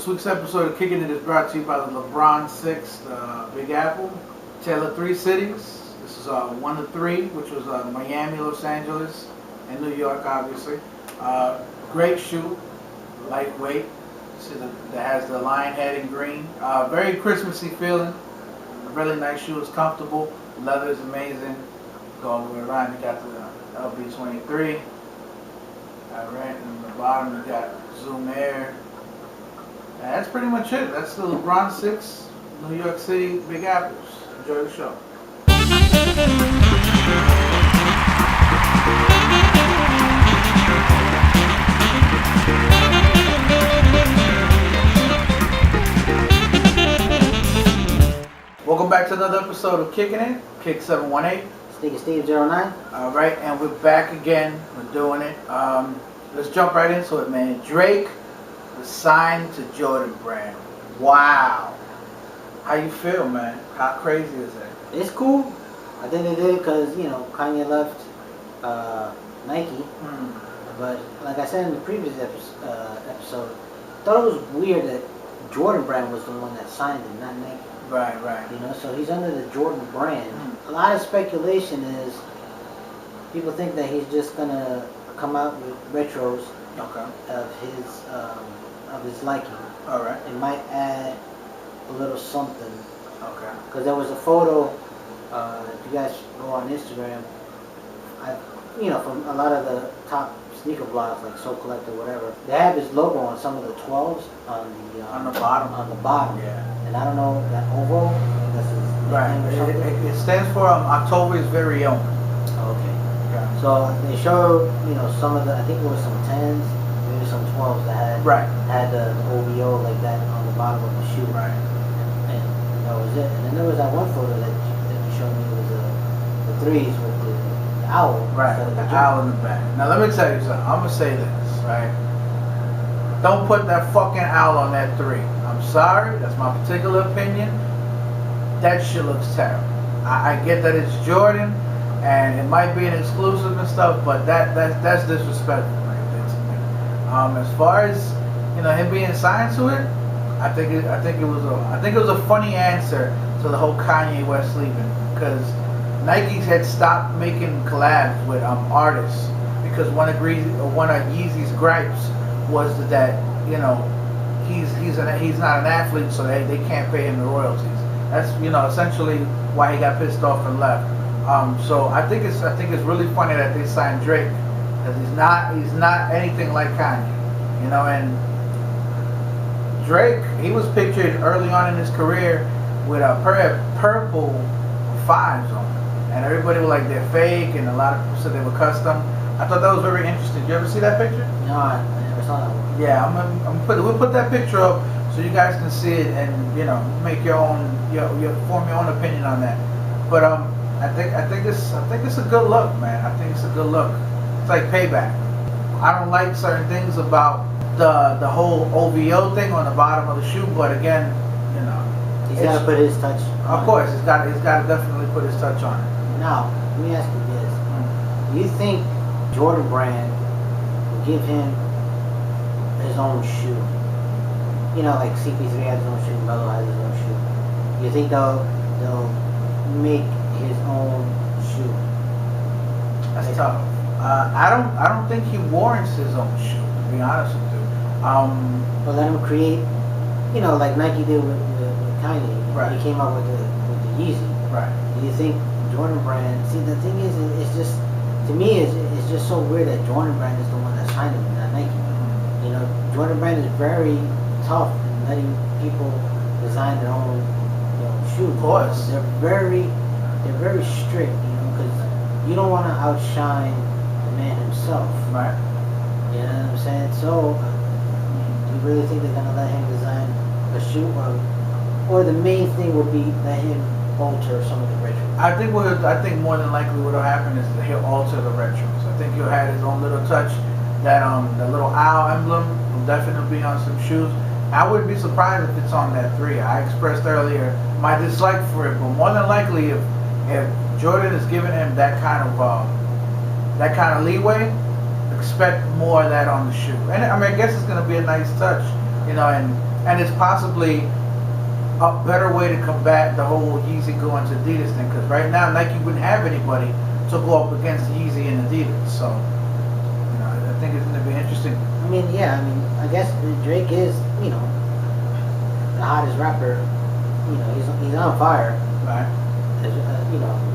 This week's episode of Kickin' It is brought to you by the LeBron 6, Big Apple, Taylor 3 cities. This is 1 to 3, which was Miami, Los Angeles, and New York, obviously. Great shoe, lightweight. See that has the lion head in green. Very Christmassy feeling. A really nice shoe. It's comfortable. Leather is amazing. Go all the way around. You got the LB23. Alright, and the bottom you got Zoom Air. And that's pretty much it. That's the LeBron 6, New York City, Big Apples. Enjoy the show. Welcome back to another episode of Kickin' It, Kick 718. Steve 09. Alright, and we're back again. We're doing it. Let's jump right into it, man. Drake was signed to Jordan Brand. Wow. How you feel, man? How crazy is that? It's cool. I think they did it because, Kanye left Nike. But like I said in the previous episode, I thought it was weird that Jordan Brand was the one that signed him, not Nike. Right. So he's under the Jordan Brand. A lot of speculation is people think that he's just gonna come out with retros of his liking. All right. It might add a little something. Okay. Because there was a photo. If you guys go on Instagram, from a lot of the top sneaker blogs like Soul Collector, whatever, they have his logo on some of the 12s on the bottom. On the bottom. Yeah. And I don't know that OVO. That's his name or something. It stands for October's Very Own. Okay. Yeah. So they showed, some of the, I think it was some 10s, maybe some 12s that had the OVO like that on the bottom of the shoe. Right. And that was it. And then there was that one photo that you showed me was the 3s with the owl. Right, the owl in the back. Now let me tell you something. I'm going to say this, right? Don't put that fucking owl on that 3. I'm sorry. That's my particular opinion. That shit looks terrible. I get that it's Jordan, and it might be an exclusive and stuff, but that's disrespectful right there to me. As far as him being signed to it, I think it was a funny answer to the whole Kanye West leaving, because Nike had stopped making collabs with artists because one of Yeezy's gripes was that he's not an athlete, so they can't pay him the royalties. That's essentially why he got pissed off and left. So I think it's really funny that they signed Drake, because he's not anything like Kanye, and Drake, he was pictured early on in his career with a pair of purple 5s on, and everybody was like they're fake, and a lot of people said they were custom. I thought that was very interesting. Did you ever see that picture? No, I never saw that one. Yeah, we'll put that picture up so you guys can see it and make your own, form your own opinion on that. But I think it's a good look, man. I think it's a good look. It's like payback. I don't like certain things about the whole OVO thing on the bottom of the shoe, but again, he's got to put his touch. Of course, he's got to definitely put his touch on it. Now, let me ask you this: do you think Jordan Brand will give him his own shoe? Like CP3 has his own shoe, Melo has his own shoe. You think they'll make his own shoe? That's tough. I don't think he warrants his own shoe, to be honest with you. But let him create, like Nike did with Kanye. Right. He came out with the Yeezy. Right. Do you think Jordan Brand? See, the thing is, it's just, to me, it's just so weird that Jordan Brand is the one that signed him, not Nike. Jordan Brand is very tough in letting people design their own shoes. Of course. They're very strict, because you don't want to outshine the man himself. Right. You know what I'm saying? So, do you really think they're gonna let him design a shoe, or the main thing would be let him alter some of the retros? I think more than likely what'll happen is that he'll alter the retros. I think he'll have his own little touch. That the little owl emblem will definitely be on some shoes. I wouldn't be surprised if it's on that 3. I expressed earlier my dislike for it, but more than likely, if Jordan is giving him that kind of leeway, expect more of that on the shoe. And I guess it's going to be a nice touch, and and it's possibly a better way to combat the whole Yeezy going to Adidas thing. Because right now Nike wouldn't have anybody to go up against Yeezy and Adidas. So I think it's going to be interesting. I mean, yeah. I mean, I guess Drake is, the hottest rapper. He's on fire. Right. As,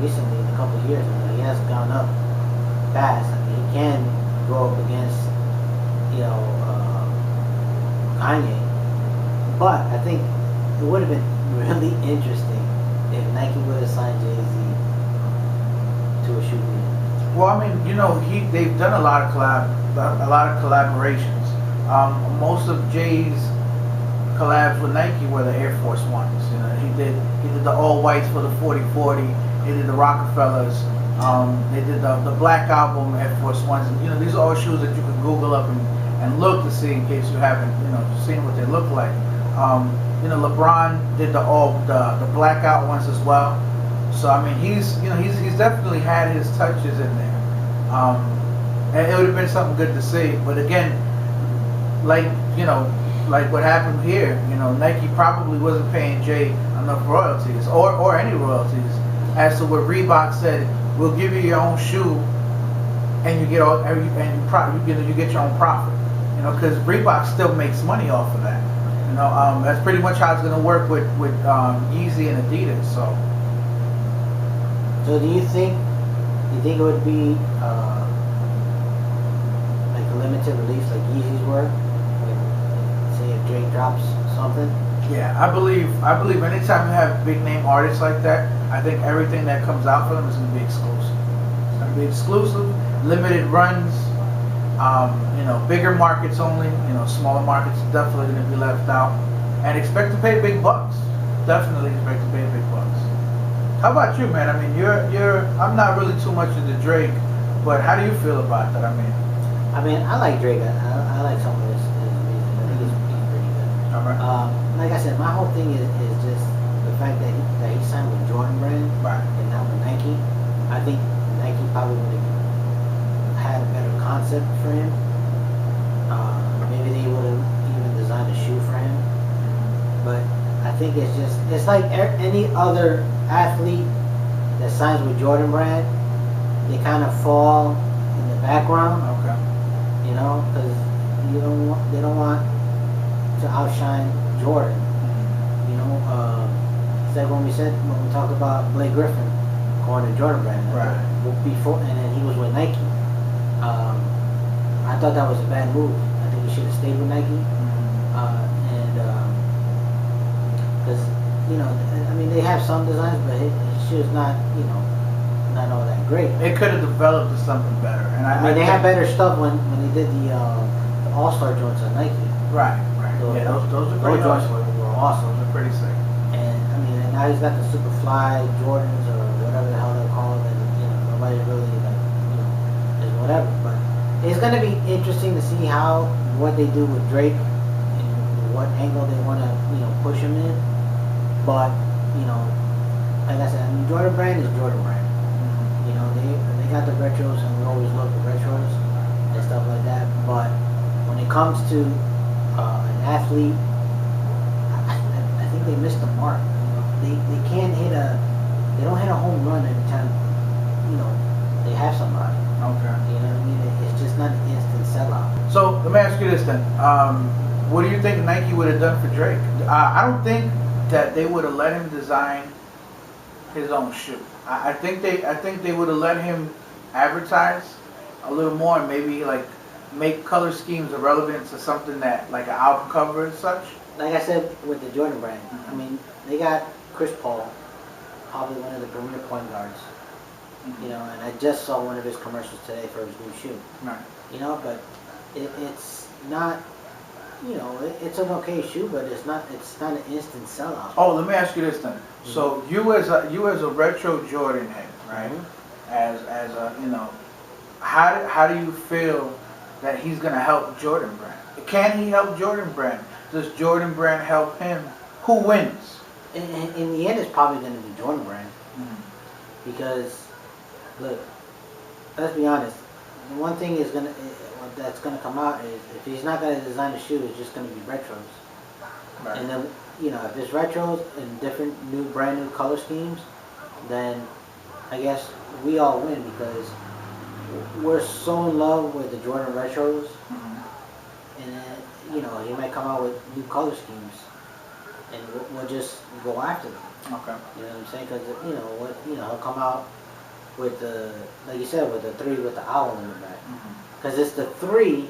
recently in a couple of years, he has gone up fast. I mean, he can go up against, Kanye. But I think it would have been really interesting if Nike would have signed Jay-Z to a shoe deal. Well, I mean, they've done a lot of collaborations. Most of Jay's collabs with Nike were the Air Force Ones. He did the all whites for the 4040. He did the Rockefellers. They did the Black Album Air Force Ones. And, these are all shoes that you can Google up and look to see in case you haven't seen what they look like. LeBron did the blackout ones as well. So I mean, he's definitely had his touches in there, and it would have been something good to see. But again, like what happened here, Nike probably wasn't paying Jay enough royalties or any royalties, as to what Reebok said, we'll give you your own shoe, and you get you get your own profit, because Reebok still makes money off of that. That's pretty much how it's going to work with Yeezy and Adidas. So do you think it would be like a limited release like Yeezys were? Like, say if Drake drops something? Yeah, I believe anytime you have big name artists like that, I think everything that comes out for them is going to be exclusive. It's going to be exclusive, limited runs, bigger markets only. Smaller markets are definitely going to be left out. And expect to pay big bucks. Definitely expect to pay big bucks. How about you, man? I mean, I'm not really too much into Drake, but how do you feel about that? I mean, I like Drake. I like some of his music. I think he's pretty good. All right. Like I said, my whole thing is just the fact that he signed with Jordan Brand, right, and not with Nike. I think Nike probably would have had a better concept for him. Maybe they would have even designed a shoe for him. But I think it's like any other athlete that signs with Jordan Brand, they kind of fall in the background. Okay. Because they don't want to outshine Jordan. It's like when we talked about Blake Griffin going to Jordan Brand. Right. Before, and then he was with Nike. I thought that was a bad move. I think he should have stayed with Nike. Because they have some designs, but his shoe's not not all that great. It could have developed to something better. And I they had better stuff when they did the All-Star joints on Nike. Right. So those are pretty joints awesome. were awesome. Those are pretty sick. And now he's got the Superfly Jordans or whatever the hell they're called, and nobody really is whatever. But it's gonna be interesting to see what they do with Drake and what angle they want to push him in. But like I said, Jordan Brand is Jordan Brand. They got the retros, and we always love the retros and stuff like that. But when it comes to an athlete, I think they missed the mark. They can't hit they don't hit a home run every time they have somebody. Okay. It's just not an instant sellout. So let me ask you this then. What do you think Nike would have done for Drake? I don't think that they would have let him design his own shoe. I think they would have let him advertise a little more and maybe like make color schemes irrelevant to something that like an album cover and such. Like I said with the Jordan Brand, they got Chris Paul, probably one of the premier point guards. And I just saw one of his commercials today for his new shoe. Right. But it's not. It's an okay shoe, but it's not an instant sellout. Oh, let me ask you this then. Mm-hmm. So you as a retro Jordan head, right? Mm-hmm. As a how do you feel that he's gonna help Jordan Brand? Can he help Jordan Brand? Does Jordan Brand help him? Who wins? In the end, it's probably gonna be Jordan Brand. Mm-hmm. Because look, let's be honest. The one thing that's gonna come out is if he's not gonna design a shoe, it's just gonna be retros. Right. And then, if it's retros and different brand new color schemes, then I guess we all win because we're so in love with the Jordan retros, and then, he might come out with new color schemes, and we'll just go after them. Okay. You know what I'm saying? Because he'll come out with like you said, with the 3 with the owl in the back. Because it's the 3,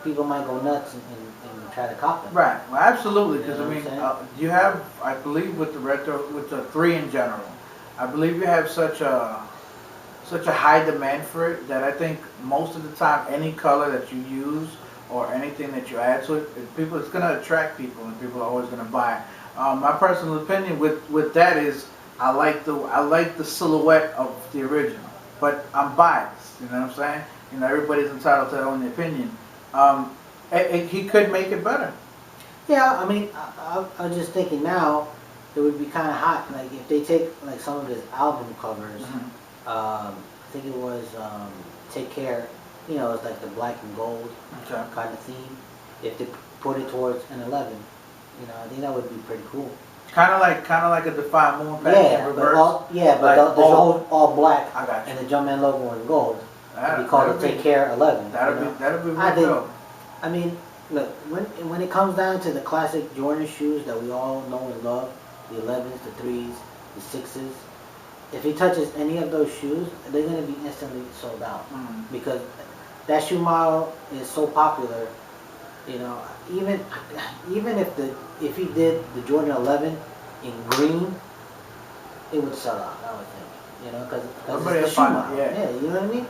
people might go nuts and try to cop them. Right. Well, absolutely. Because You know what I'm you have, I believe, with the retro, with the 3 in general, I believe you have such a high demand for it that I think most of the time any color that you use or anything that you add to it, it's going to attract people and people are always going to buy it. My personal opinion with that is I like the silhouette of the original, but I'm biased. You know what I'm saying? Everybody's entitled to their own opinion. He could make it better. Yeah, I mean, I was just thinking now, it would be kind of hot, like if they take like some of his album covers. I think it was Take Care. It's like the black and gold kind of theme. If they put it towards an 11, I think that would be pretty cool. Kind of like a Defy Moon patch in reverse. But there's all black, I got you. and the Jumpman logo in gold. That'd be called Take Care 11. That'd be really cool. I mean, look, when it comes down to the classic Jordan shoes that we all know and love, the 11s, the 3s, the 6s, if he touches any of those shoes, they're going to be instantly sold out. Because that shoe model is so popular. Even if he did the Jordan 11 in green, it would sell out, I would think. Because it's the shoe model. Yeah, you know what I mean?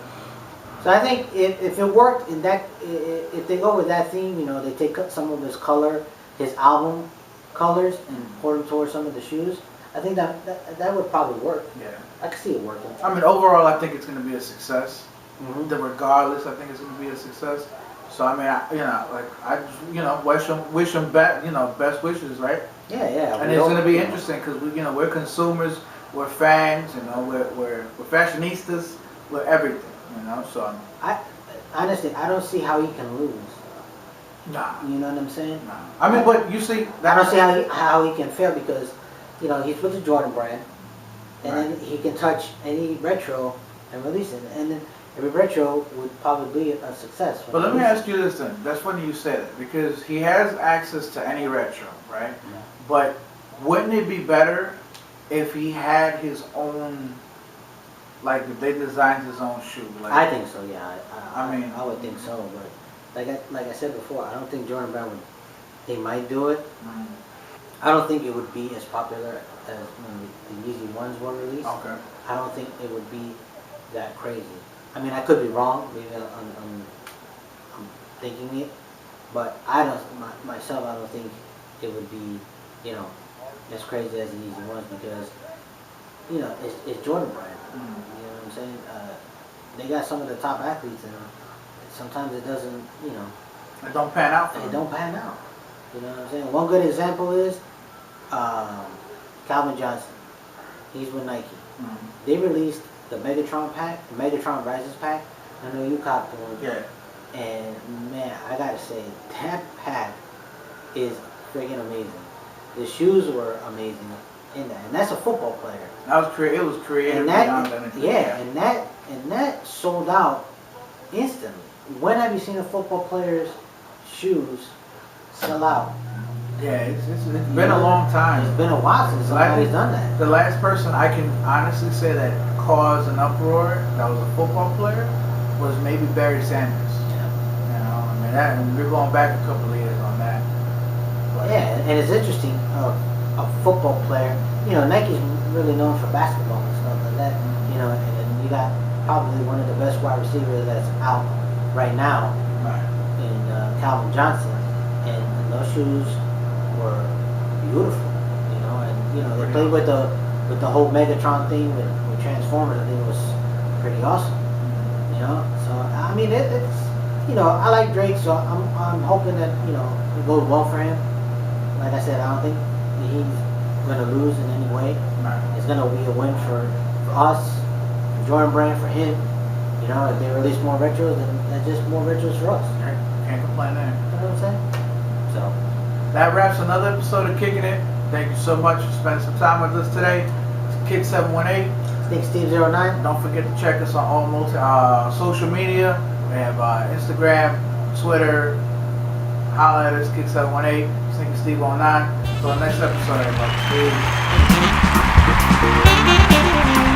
So I think if it worked if they go with that theme, they take some of his album colors, and pour them towards some of the shoes, I think that would probably work. Yeah. I can see it working. I mean, overall, I think it's going to be a success. Regardless, I think it's going to be a success. So I mean, wish him best wishes, right? Yeah. And it's going to be interesting because we're consumers, we're fans, we're fashionistas, we're everything, So honestly, I don't see how he can lose. Nah. You know what I'm saying? Nah. I mean, but you see, I don't see how he can fail because he's with the Jordan brand, and then he can touch any retro and release it, and then every retro would probably be a success. But let me ask you this then. That's funny you said it because he has access to any retro, right? Yeah. But wouldn't it be better if he had his own, like if they designed his own shoe? Like, I think so. Yeah. I would think so, but like I said before, I don't think Jordan Brand would. They might do it. I don't think it would be as popular as when the Yeezy ones were released. Okay. I don't think it would be that crazy. I mean, I could be wrong. Maybe I'm thinking it, but I don't think it would be, as crazy as the Yeezy ones because, it's Jordan Brand. You know what I'm saying? They got some of the top athletes, and sometimes it doesn't, it don't pan out. It don't pan out. You know what I'm saying? One good example is Calvin Johnson. He's with Nike. They released the Megatron pack, the Megatron Rises pack. I know you copped one. Yeah. And man, I gotta say, that pack is freaking amazing. The shoes were amazing in that, and that's a football player. It was creative beyond anything. Yeah, and that sold out instantly. When have you seen a football player's shoes sell out? Yeah, it's been a long time. It's been a while since somebody's done that. The last person I can honestly say that caused an uproar that was a football player was maybe Barry Sanders. Yeah. We're going back a couple of years on that. But yeah, and it's interesting. A football player, Nike's really known for basketball and stuff like that. And then you got probably one of the best wide receivers that's out right now in Calvin Johnson, and those shoes were beautiful, and they played with the whole Megatron thing with Transformers. I think it was pretty awesome, So I mean, it's I like Drake, so I'm hoping that it goes well for him. Like I said, I don't think he's gonna lose in any way. It's gonna be a win for us, for Jordan Brand, for him. If they release more retros, then that's just more retros for us. Can't complain there. You know what I'm saying? So, that wraps another episode of Kicking It. Thank you so much for spending some time with us today. It's Kick 718. Think Steve09. Don't forget to check us on all social media. We have Instagram, Twitter. Holla at us, Kick 718. Think Steve09. Until the next episode, everybody. Peace.